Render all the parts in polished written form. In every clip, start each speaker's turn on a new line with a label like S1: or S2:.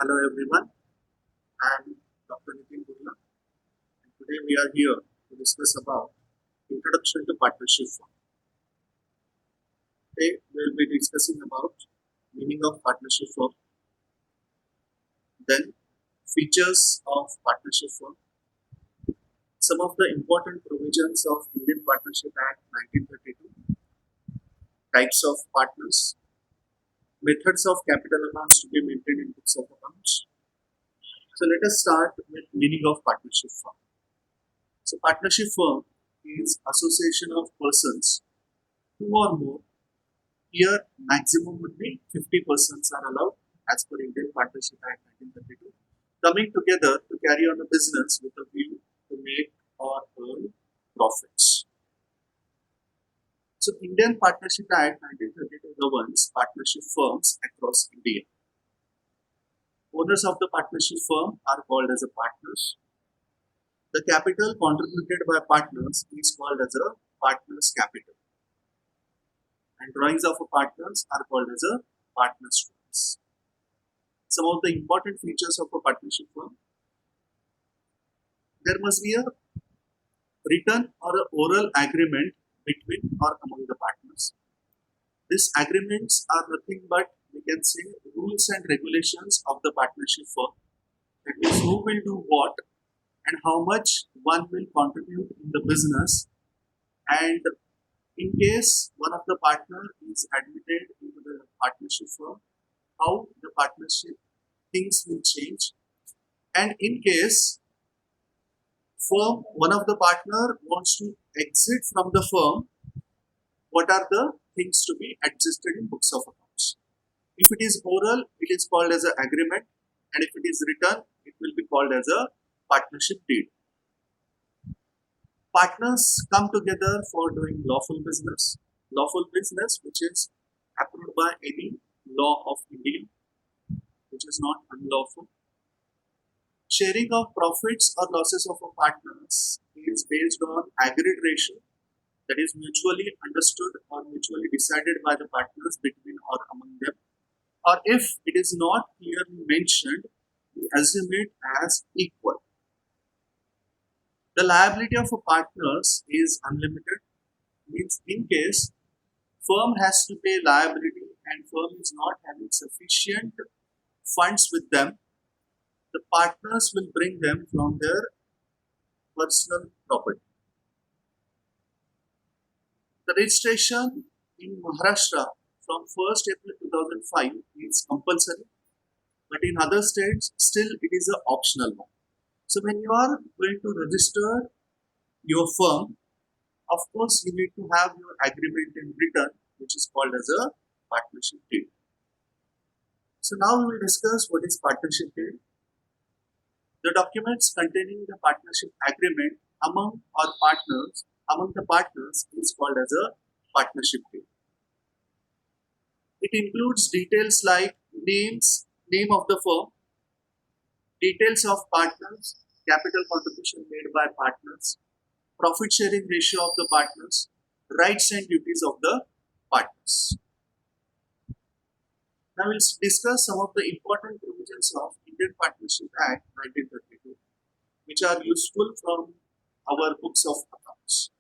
S1: Hello everyone, I am Dr. Nitin Burla and today we are here to discuss about Introduction to Partnership Firm. Today we will be discussing about meaning of partnership firm, then features of partnership firm, some of the important provisions of Indian Partnership Act 1932, types of partners, methods of capital amounts to be maintained in books of accounts. So let us start with meaning of partnership firm. So partnership firm is association of persons, two or more. Here maximum would be 50 persons are allowed as per Indian Partnership Act 1932, coming together to carry on a business with a view to make or earn profits. So Indian Partnership Act 1932 governs partnership firms across India. Owners of the partnership firm are called as a partners. The capital contributed by partners is called as a partners capital. And drawings of a partners are called as a partners drawings. Some of the important features of a partnership firm: there must be a written or a oral agreement between or among the partners. These agreements are nothing but, we can say, rules and regulations of the partnership firm. That means who will do what and how much one will contribute in the business, and in case one of the partner is admitted into the partnership firm, how the partnership things will change, and in case firm one of the partner wants to exit from the firm, what are the things to be adjusted in books of accounts. If it is oral, it is called as an agreement, and if it is written, it will be called as a partnership deed. Partners come together for doing lawful business. Lawful business which is approved by any law of India, which is not unlawful. Sharing of profits or losses of a partners is based on agreed ratio, that is mutually understood or mutually decided by the partners between or among them. Or if it is not clearly mentioned, we assume it as equal. The liability of a partners is unlimited, means in case firm has to pay liability and firm is not having sufficient funds with them, the partners will bring them from their personal property. The registration in Maharashtra from 1st April 2005 is compulsory, but in other states still it is an optional one. So when you are going to register your firm, of course you need to have your agreement in written, which is called as a partnership deed. So now we will discuss what is partnership deed. The documents containing the partnership agreement among the partners is called as a partnership deed. It includes details like name of the firm, details of partners, capital contribution made by partners, profit sharing ratio of the partners, rights and duties of the partners. Now we'll discuss some of the important provisions of Indian Partnership Act 1932, which are useful from our books of accounts.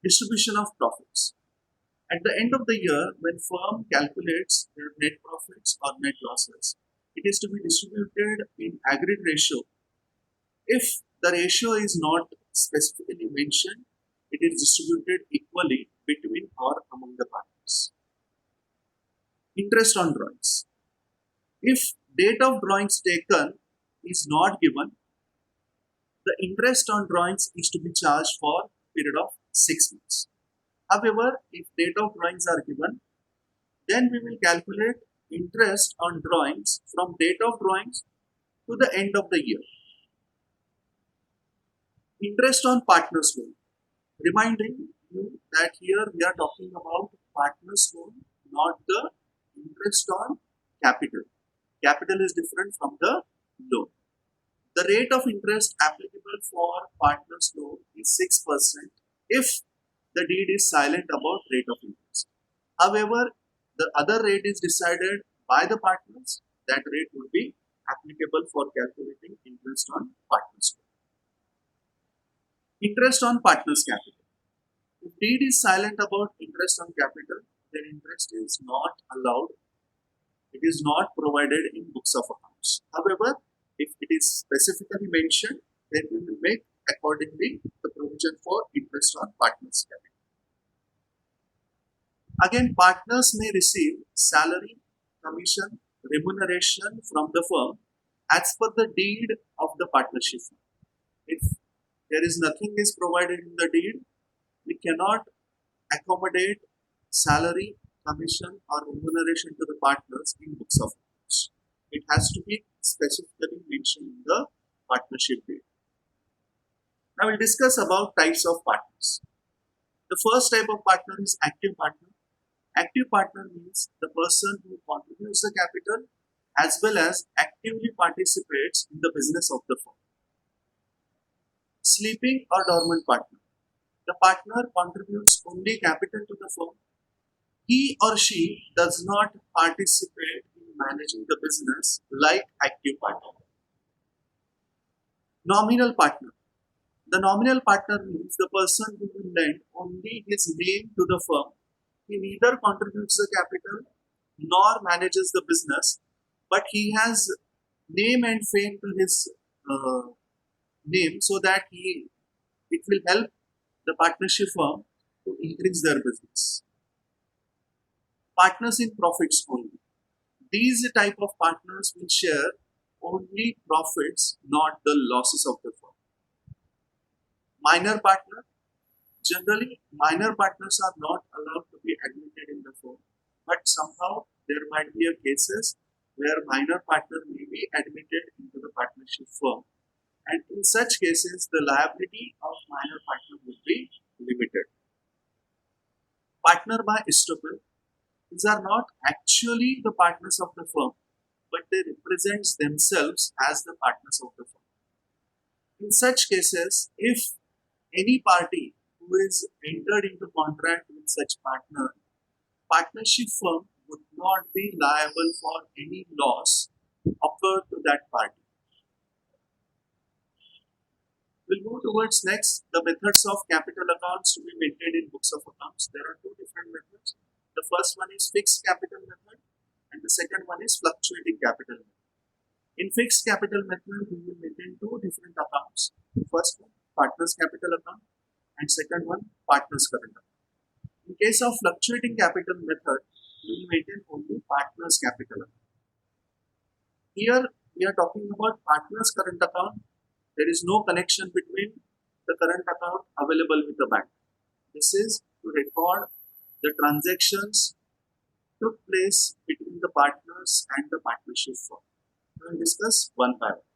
S1: Distribution of profits. At the end of the year, when firm calculates their net profits or net losses, it is to be distributed in agreed ratio. If the ratio is not specifically mentioned, it is distributed equally between or among the partners. Interest on drawings. If date of drawings taken is not given, the interest on drawings is to be charged for a period of 6 months. However, if date of drawings are given, then we will calculate interest on drawings from date of drawings to the end of the year. Interest on partners loan. Reminding you that here we are talking about partners loan, not the interest on capital. Capital is different from the loan. The rate of interest applicable for partners loan is 6% if the deed is silent about rate of interest. However, the other rate is decided by the partners that rate would be applicable for calculating interest on partners. Interest on partners' capital. If deed is silent about interest on capital, then interest is not allowed. It is not provided in books of accounts. However, if it is specifically mentioned, then we will make accordingly the provision for interest on partners' capital. Again, partners may receive salary, commission, remuneration from the firm as per the deed of the partnership. If there is nothing is provided in the deed, we cannot accommodate salary, commission, or remuneration to the partners in books of accounts. It has to be specifically mentioned in the partnership deed. Now we'll discuss about types of partners. The first type of partner is active partner. Active partner means the person who contributes the capital as well as actively participates in the business of the firm. Sleeping or dormant partner. The partner contributes only capital to the firm. He or she does not participate in managing the business like active partner. Nominal partner. The nominal partner means the person who will lend only his name to the firm. He neither contributes the capital nor manages the business, but he has name and fame to his name so that it will help the partnership firm to increase their business. Partners in profits only. These type of partners will share only profits, not the losses of the firm. Minor partner. Generally, minor partners are not allowed to be admitted in the firm, but somehow there might be cases where minor partner may be admitted into the partnership firm, and in such cases, the liability of minor partner would be limited. Partner by estoppel. These are not actually the partners of the firm, but they represent themselves as the partners of the firm. In such cases, if any party who is entered into contract with such partner, partnership firm would not be liable for any loss occurred to that party. We'll move towards next the methods of capital accounts to be maintained in books of accounts. There are two different methods. The first one is fixed capital method and the second one is fluctuating capital method. In fixed capital method, we will maintain two different accounts. First one, partners capital account, and second one, partners current account. In case of fluctuating capital method, we will maintain only partners capital account. Here we are talking about partners current account. There is no connection between the current account available with the bank. This is to record the transactions took place between the partners and the partnership firm. We will discuss one by one.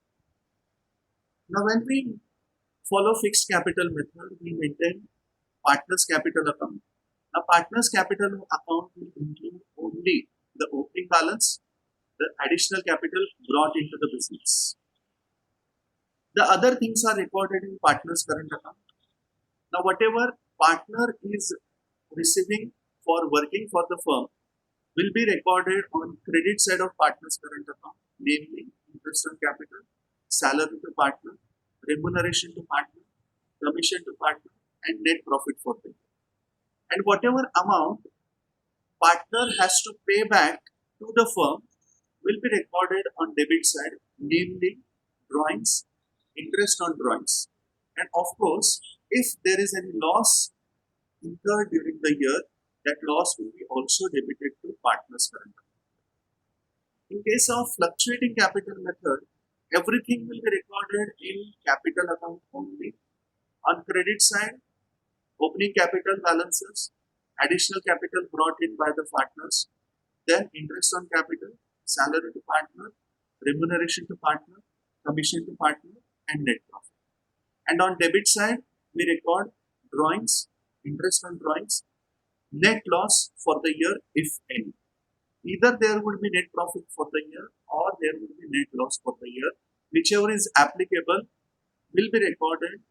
S1: Now, when we follow fixed capital method, we maintain partners capital account. Now, partners capital account will include only the opening balance, the additional capital brought into the business. The other things are recorded in partners current account. Now, whatever partner is receiving for working for the firm will be recorded on credit side of partners current account, namely interest on capital, salary to partner, remuneration to partner, commission to partner, and net profit for the year. And whatever amount partner has to pay back to the firm will be recorded on debit side, namely drawings, interest on drawings. And of course, if there is any loss incurred during the year, that loss will be also debited to partners current account. In case of fluctuating capital method, everything will be recorded in capital account only. On credit side, opening capital balances, additional capital brought in by the partners, then interest on capital, salary to partner, remuneration to partner, commission to partner, and net profit. And on debit side, we record drawings, interest on drawings, net loss for the year if any. Either there would be net profit for the year or there will be net loss for the year. Whichever is applicable will be recorded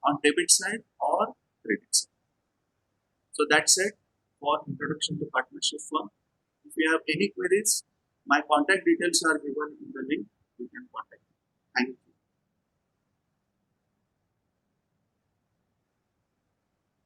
S1: on debit side or credit side. So that's it for introduction to partnership firm. If you have any queries, My contact details are given in